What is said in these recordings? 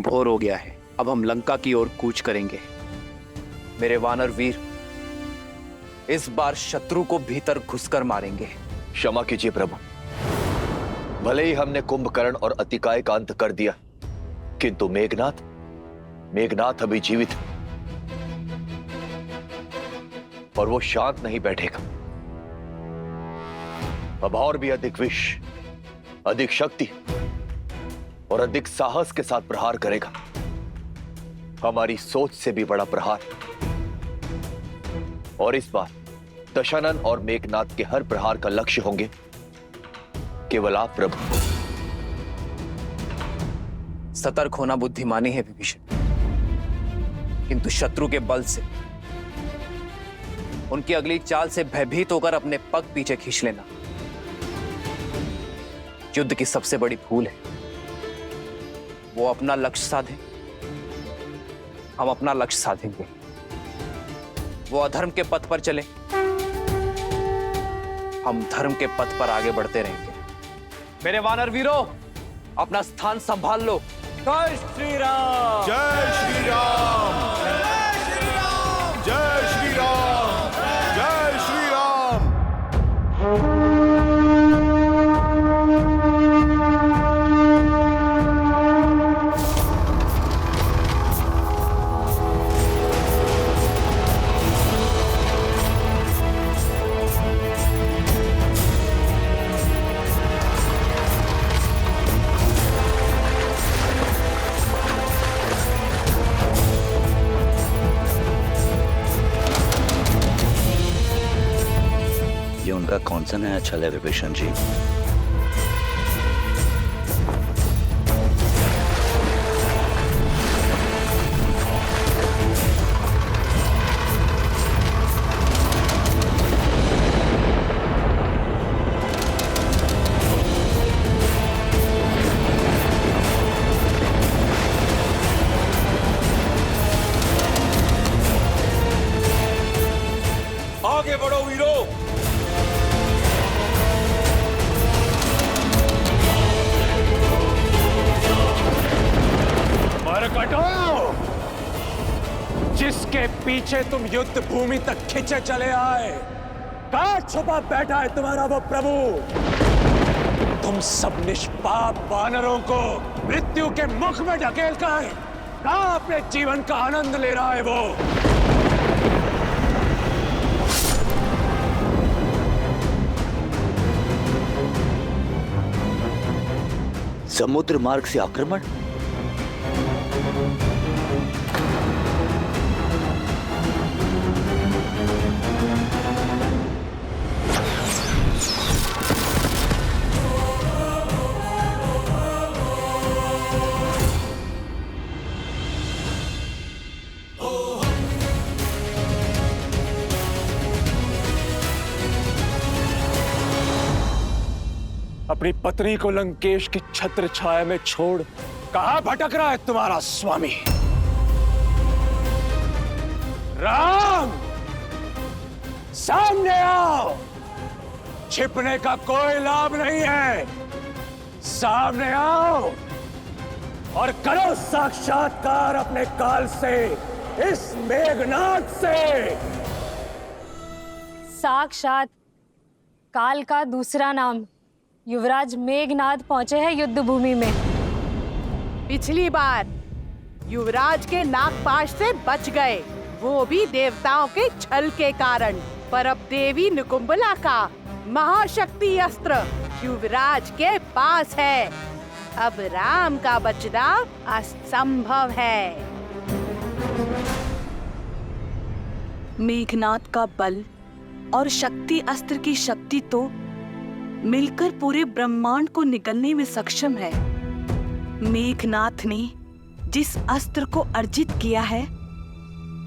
भोर हो गया है, अब हम लंका की ओर कूच करेंगे। मेरे वानर वीर, इस बार शत्रु को भीतर घुसकर मारेंगे। क्षमा कीजिए प्रभु, भले ही हमने कुंभकर्ण और अतिकाय का अंत कर दिया, किंतु मेघनाथ अभी जीवित है और वो शांत नहीं बैठेगा। अब और भी अधिक विष, अधिक शक्ति और अधिक साहस के साथ प्रहार करेगा। हमारी सोच से भी बड़ा प्रहार। और इस बार दशानन और मेघनाथ के हर प्रहार का लक्ष्य होंगे केवल आप प्रभु। सतर्क होना बुद्धिमानी है विभीषण, किंतु शत्रु के बल से, उनकी अगली चाल से भयभीत होकर अपने पग पीछे खींच लेना युद्ध की सबसे बड़ी भूल है। वो अपना लक्ष्य साधे, हम अपना लक्ष्य साधेंगे। वो अधर्म के पथ पर चले, हम धर्म के पथ पर आगे बढ़ते रहेंगे। मेरे वानर वीरों, अपना स्थान संभाल लो। जय श्री राम, जय श्री राम, जय श्री राम, जय श्री राम, जय श्री राम। ये उनका कौन सा नया छल है विभीषण जी? आगे बढ़ो वीरों। मरकटो, जिसके पीछे तुम युद्ध भूमि तक खिंचे चले आए, कहां छुपा बैठा है तुम्हारा वो प्रभु? तुम सब निष्पाप वानरों को मृत्यु के मुख में ढकेल कर कहां अपने जीवन का आनंद ले रहा है वो? समुद्र मार्ग से आक्रमण? अपनी पत्नी को लंकेश की छत्र छाया में छोड़ कहां भटक रहा है तुम्हारा स्वामी? राम, सामने आओ। छिपने का कोई लाभ नहीं है। सामने आओ और करो साक्षात्कार अपने काल से, इस मेघनाथ से। साक्षात काल का दूसरा नाम युवराज मेघनाथ पहुंचे हैं युद्ध भूमि में। पिछली बार युवराज के नागपाश से बच गए, वो भी देवताओं के छल के कारण। पर अब देवी निकुंभला का महाशक्ति अस्त्र युवराज के पास है। अब राम का बचना असंभव है। मेघनाथ का बल और शक्ति अस्त्र की शक्ति तो मिलकर पूरे ब्रह्मांड को निगलने में सक्षम है। मेघनाथ ने जिस अस्त्र को अर्जित किया है,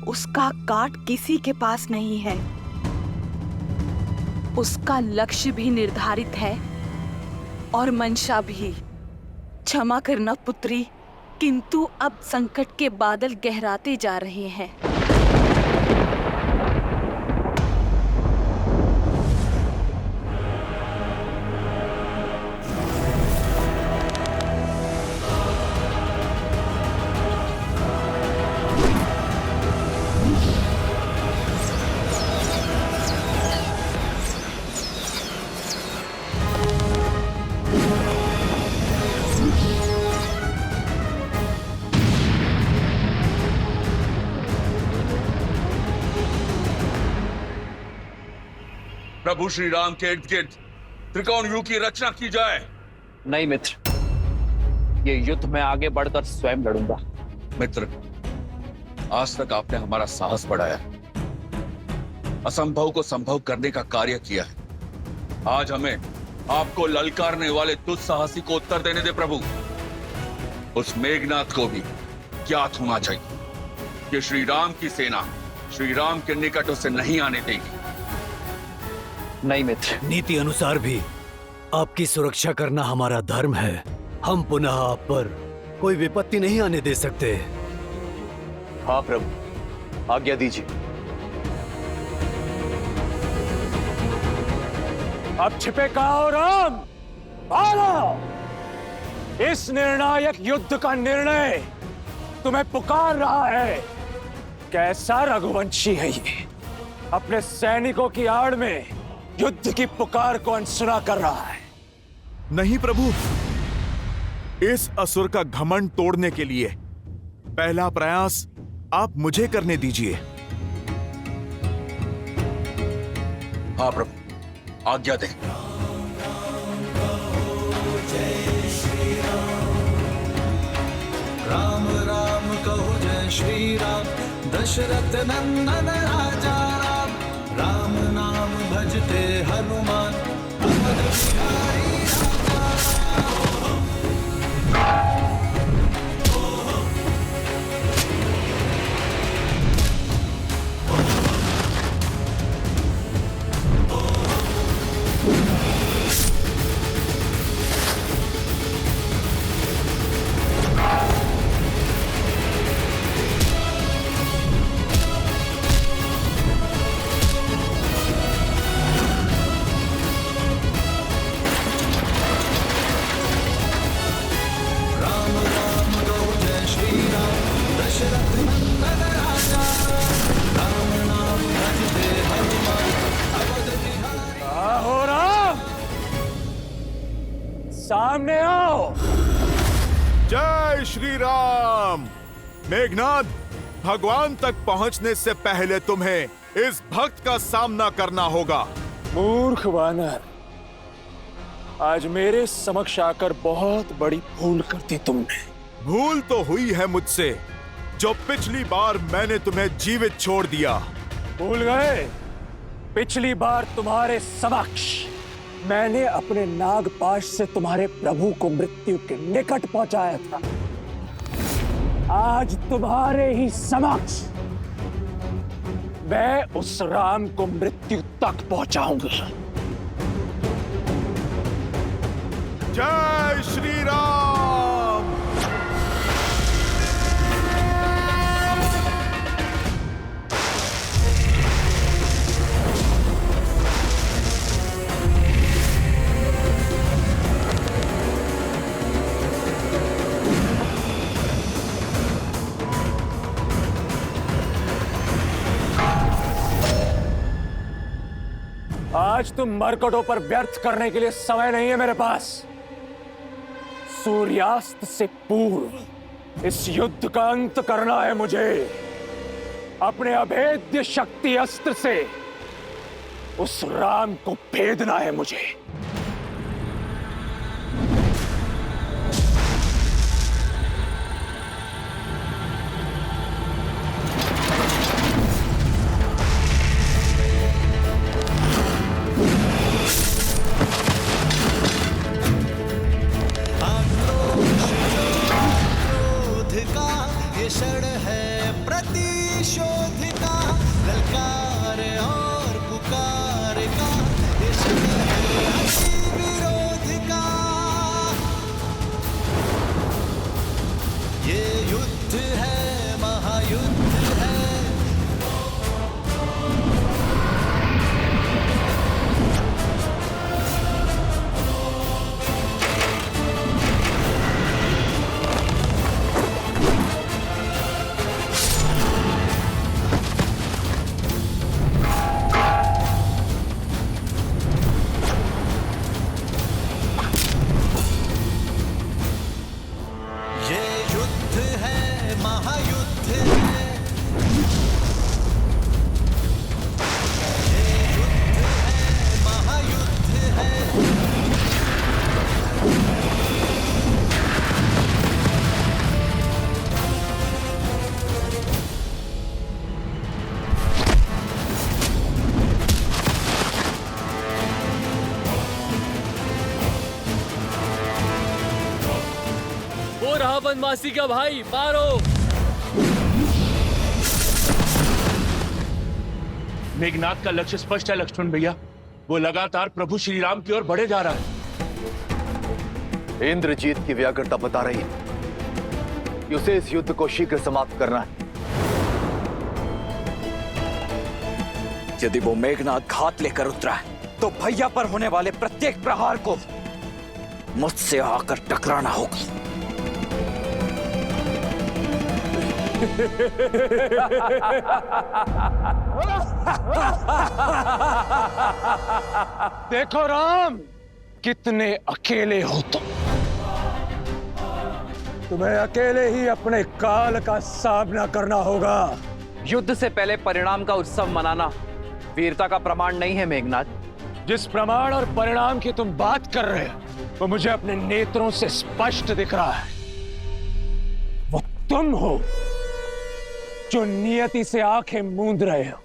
उसका काट किसी के पास नहीं है। उसका लक्ष्य भी निर्धारित है और मंशा भी। क्षमा करना पुत्री, किंतु अब संकट के बादल गहराते जा रहे हैं। प्रभु श्री राम के इर्द गिर्द त्रिकोण युग की रचना की जाए। नहीं मित्र, ये युद्ध में आगे बढ़कर स्वयं लड़ूंगा। मित्र, आज तक आपने हमारा साहस बढ़ाया, असंभव को संभव करने का कार्य किया है। आज हमें आपको ललकारने वाले दुस्साहसी को उत्तर देने दे प्रभु। उस मेघनाथ को भी ज्ञात होना चाहिए कि श्री राम की सेना श्री राम के निकट उसे नहीं आने देगी। नहीं मित्र, नीति अनुसार भी आपकी सुरक्षा करना हमारा धर्म है। हम पुनः आप पर कोई विपत्ति नहीं आने दे सकते। हाँ प्रभु, आज्ञा दीजिए। अब छिपे कहाँ हो राम? आओ! इस निर्णायक युद्ध का निर्णय तुम्हें पुकार रहा है। कैसा रघुवंशी है ये, अपने सैनिकों की आड़ में युद्ध की पुकार को अनसुना कर रहा है। नहीं प्रभु, इस असुर का घमंड तोड़ने के लिए पहला प्रयास आप मुझे करने दीजिए। हाँ प्रभु, आज्ञा दें। राम राम कहो जय श्री राम, दशरथ नंदन राजा राम। राम नाम भजते हनुमान, अवध बिहारी राजा राम। सामने आओ। जय श्री राम। मेघनाद, भगवान तक पहुंचने से पहले तुम्हें इस भक्त का सामना करना होगा। मूर्ख वानर, आज मेरे समक्ष आकर बहुत बड़ी भूल कर दी तुमने। भूल तो हुई है मुझसे, जो पिछली बार मैंने तुम्हें जीवित छोड़ दिया। भूल गए? पिछली बार तुम्हारे समक्ष मैंने अपने नागपाश से तुम्हारे प्रभु को मृत्यु के निकट पहुंचाया था। आज तुम्हारे ही समक्ष मैं उस राम को मृत्यु तक पहुंचाऊंगा। जय श्री राम। आज तुम मरकटों पर व्यर्थ करने के लिए समय नहीं है मेरे पास। सूर्यास्त से पूर्व इस युद्ध का अंत करना है मुझे। अपने अभेद्य शक्ति अस्त्र से उस राम को भेदना है मुझे। क्षण है प्रतिशोध का, ललकार और पुकार का। ये क्षण है रहा वनवासी का भाई, मारो। मेघनाथ का लक्ष्य स्पष्ट है लक्ष्मण भैया, वो लगातार प्रभु श्री राम की ओर बढ़े जा रहा है। इंद्रजीत की व्याकुलता बता रही है कि उसे इस युद्ध को शीघ्र समाप्त करना है। यदि वो मेघनाथ घात लेकर उतरा है तो भैया पर होने वाले प्रत्येक प्रहार को मुझसे आकर टकराना होगा। देखो राम, कितने अकेले हो तुम्हें अकेले ही अपने काल का सामना करना होगा। युद्ध से पहले परिणाम का उत्सव मनाना वीरता का प्रमाण नहीं है मेघनाथ। जिस प्रमाण और परिणाम की तुम बात कर रहे हो वो मुझे अपने नेत्रों से स्पष्ट दिख रहा है। वो तुम हो जो नियति से आंखें मूंद रहे हो।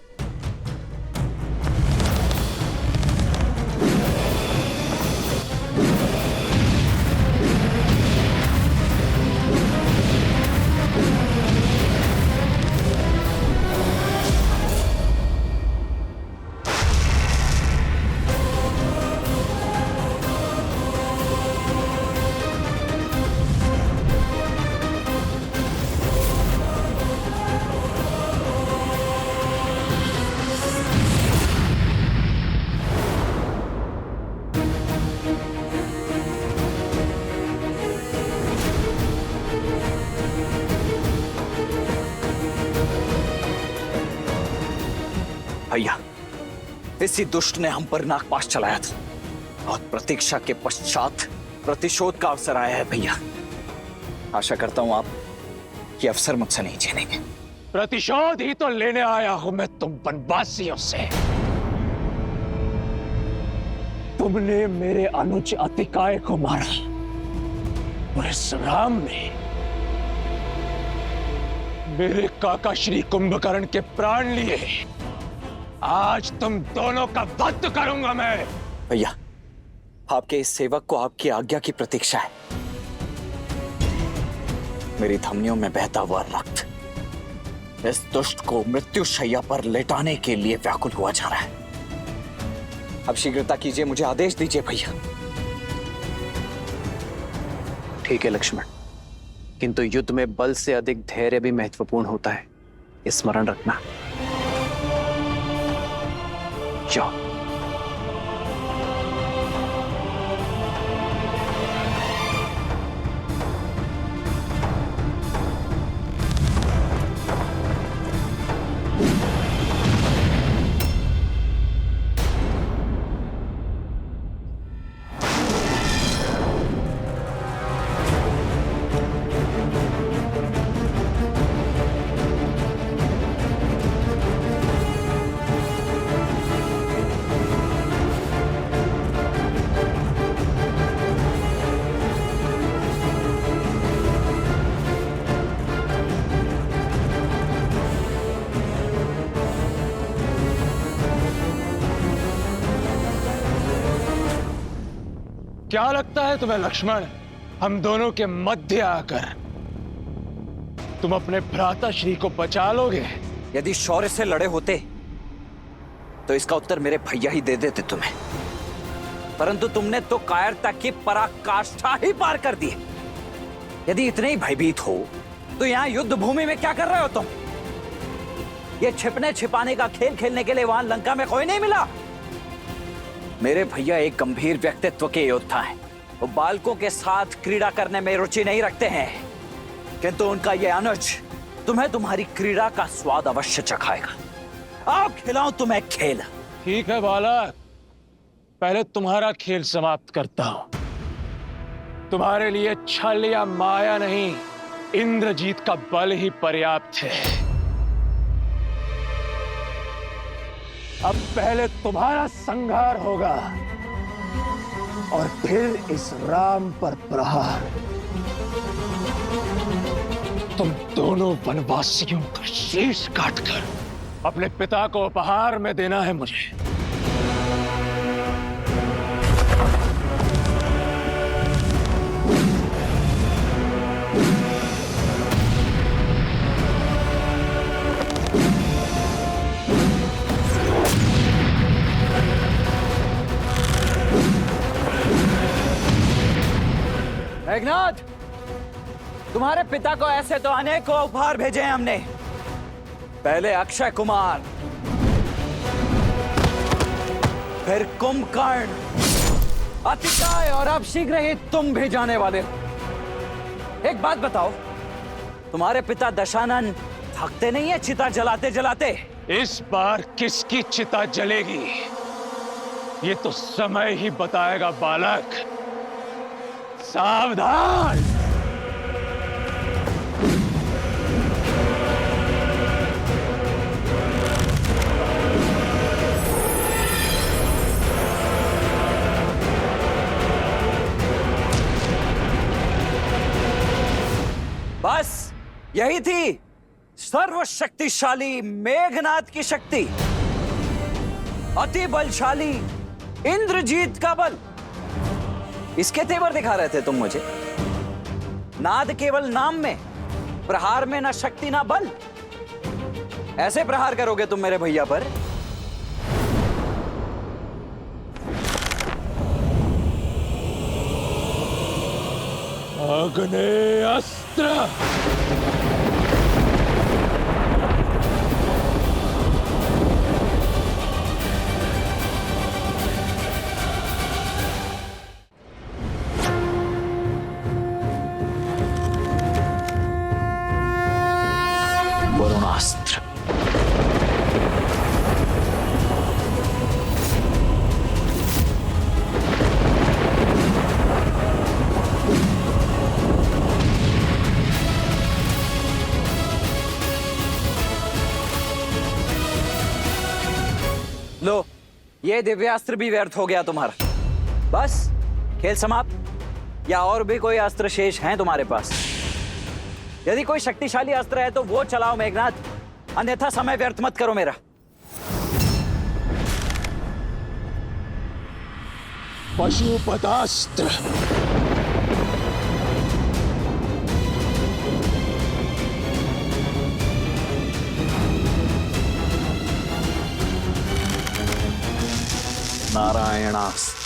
भैया, इसी दुष्ट ने हम पर नागपाश चलाया था और प्रतीक्षा के पश्चात प्रतिशोध का अवसर आया है भैया। आशा करता हूं आप ये अवसर मुझसे नहीं छीनेंगे। प्रतिशोध ही तो लेने आया हूं मैं तुम वनवासियों से। तुमने मेरे अनुज अतिकाय को मारा और इस राम ने मेरे काका श्री कुंभकर्ण के प्राण लिए। आज तुम दोनों का वध करूंगा मैं। भैया, आपके इस सेवक को आपकी आज्ञा की प्रतीक्षा है। मेरी धमनियों में बहता हुआ रक्त इस दुष्ट को मृत्यु शैया पर लेटाने के लिए व्याकुल हुआ जा रहा है। अब शीघ्रता कीजिए, मुझे आदेश दीजिए भैया। ठीक है लक्ष्मण, किंतु युद्ध में बल से अधिक धैर्य भी महत्वपूर्ण होता है, स्मरण रखना। जाओ। क्या लगता है तुम्हें लक्ष्मण, हम दोनों के मध्य आकर तुम अपने भ्राता श्री को बचा लोगे? यदि शौर्य से लड़े होते तो इसका उत्तर मेरे भैया ही दे देते तुम्हें, परंतु तुमने तो कायरता की पराकाष्ठा ही पार कर दी। यदि इतने ही भयभीत हो तो यहाँ युद्ध भूमि में क्या कर रहे हो तुम? ये छिपने छिपाने का खेल खेलने के लिए वहां लंका में कोई नहीं मिला। मेरे भैया एक गंभीर व्यक्तित्व के योद्धा हैं। वो बालकों के साथ क्रीड़ा करने में रुचि नहीं रखते हैं, किंतु उनका ये अनुज तुम्हें तुम्हारी क्रीड़ा का स्वाद अवश्य चखाएगा। आओ खिलाऊं तुम्हें खेल। ठीक है बालक, पहले तुम्हारा खेल समाप्त करता हूं। तुम्हारे लिए छल या माया नहीं, इंद्रजीत का बल ही पर्याप्त है। अब पहले तुम्हारा संहार होगा और फिर इस राम पर प्रहार। तुम दोनों वनवासियों का शीश काटकर अपने पिता को उपहार में देना है मुझे। मेघनाद, तुम्हारे पिता को ऐसे तो अनेकों उपहार भेजे हैं हमने। पहले अक्षय कुमार, फिर कुंभकर्ण, अतिकाय और अब शीघ्र ही तुम भी जाने वाले हो। एक बात बताओ, तुम्हारे पिता दशानन थकते नहीं है चिता जलाते जलाते? इस बार किसकी चिता जलेगी ये तो समय ही बताएगा बालक। सावधान। बस यही थी सर्वशक्तिशाली मेघनाद की शक्ति, अति बलशाली इंद्रजीत का बल। इसके तेवर दिखा रहे थे तुम मुझे। नाद केवल नाम में, प्रहार में ना शक्ति ना बल। ऐसे प्रहार करोगे तुम मेरे भैया पर? आग्नेयास्त्र। वरुणास्त्र। लो, ये दिव्यास्त्र भी व्यर्थ हो गया तुम्हारा। बस खेल समाप्त? या और भी कोई अस्त्र शेष हैं तुम्हारे पास? यदि कोई शक्तिशाली अस्त्र है तो वो चलाओ मेघनाद, अन्यथा समय व्यर्थ मत करो मेरा। पशुपतास्त्र। नारायणास्त्र।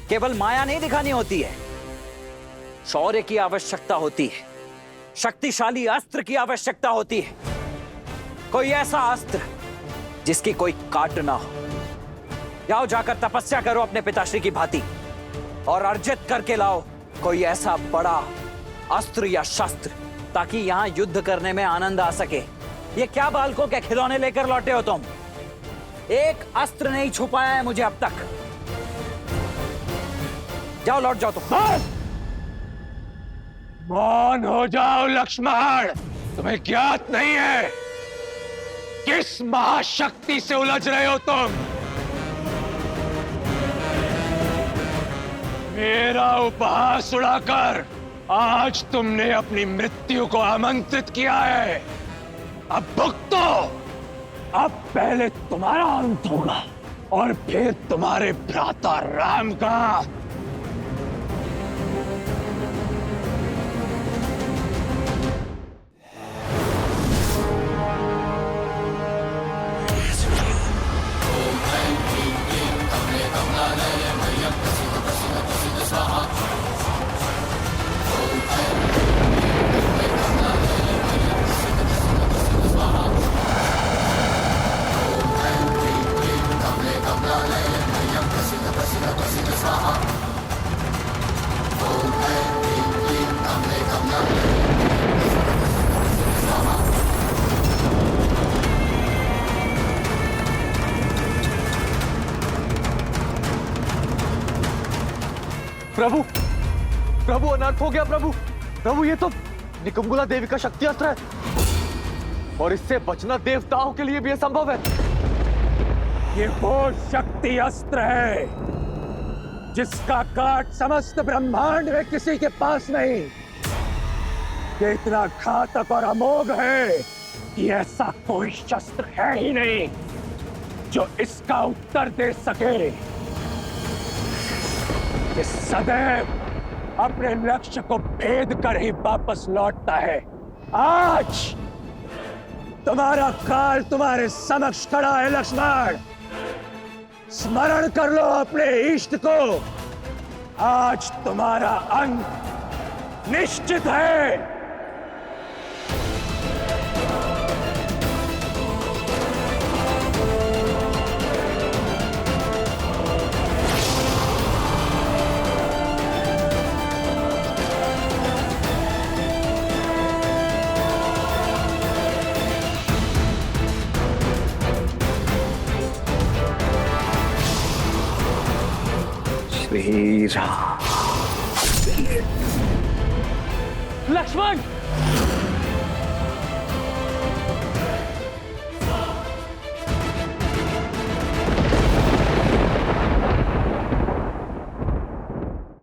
केवल माया नहीं दिखानी होती है, शौर्य की आवश्यकता होती है, शक्तिशाली अस्त्र की आवश्यकता होती है। कोई ऐसा अस्त्र जिसकी कोई काट ना हो। जाओ, जाकर तपस्या करो अपने पिताश्री की भांति और अर्जित करके लाओ कोई ऐसा बड़ा अस्त्र या शस्त्र, ताकि यहां युद्ध करने में आनंद आ सके। ये क्या बालकों के खिलौने लेकर लौटे हो तुम? एक अस्त्र नहीं छुपाया है मुझे अब तक। जाओ, लौट जाओ तुम। मौन हो जाओ लक्ष्मण। तुम्हें ज्ञात नहीं है किस महाशक्ति से उलझ रहे हो तुम। मेरा उपहास उड़ाकर आज तुमने अपनी मृत्यु को आमंत्रित किया है। अब भुगतो। अब पहले तुम्हारा अंत होगा और फिर तुम्हारे भ्राता राम का। प्रभु, प्रभु अनर्थ हो गया। प्रभु, प्रभु ये तो निकुंभला देवी का शक्ति अस्त्र है और इससे बचना देवताओं के लिए भी असंभव है। ये वो शक्ति अस्त्र है जिसका काट समस्त ब्रह्मांड में किसी के पास नहीं, ये इतना घातक और अमोघ है कि ऐसा कोई शस्त्र है ही नहीं जो इसका उत्तर दे सके। ये सदैव अपने लक्ष्य को भेद कर ही वापस लौटता है। आज तुम्हारा काल तुम्हारे समक्ष खड़ा है लक्ष्मण। स्मरण कर लो अपने इष्ट को। आज तुम्हारा अंत निश्चित है। श्री राम। लक्ष्मण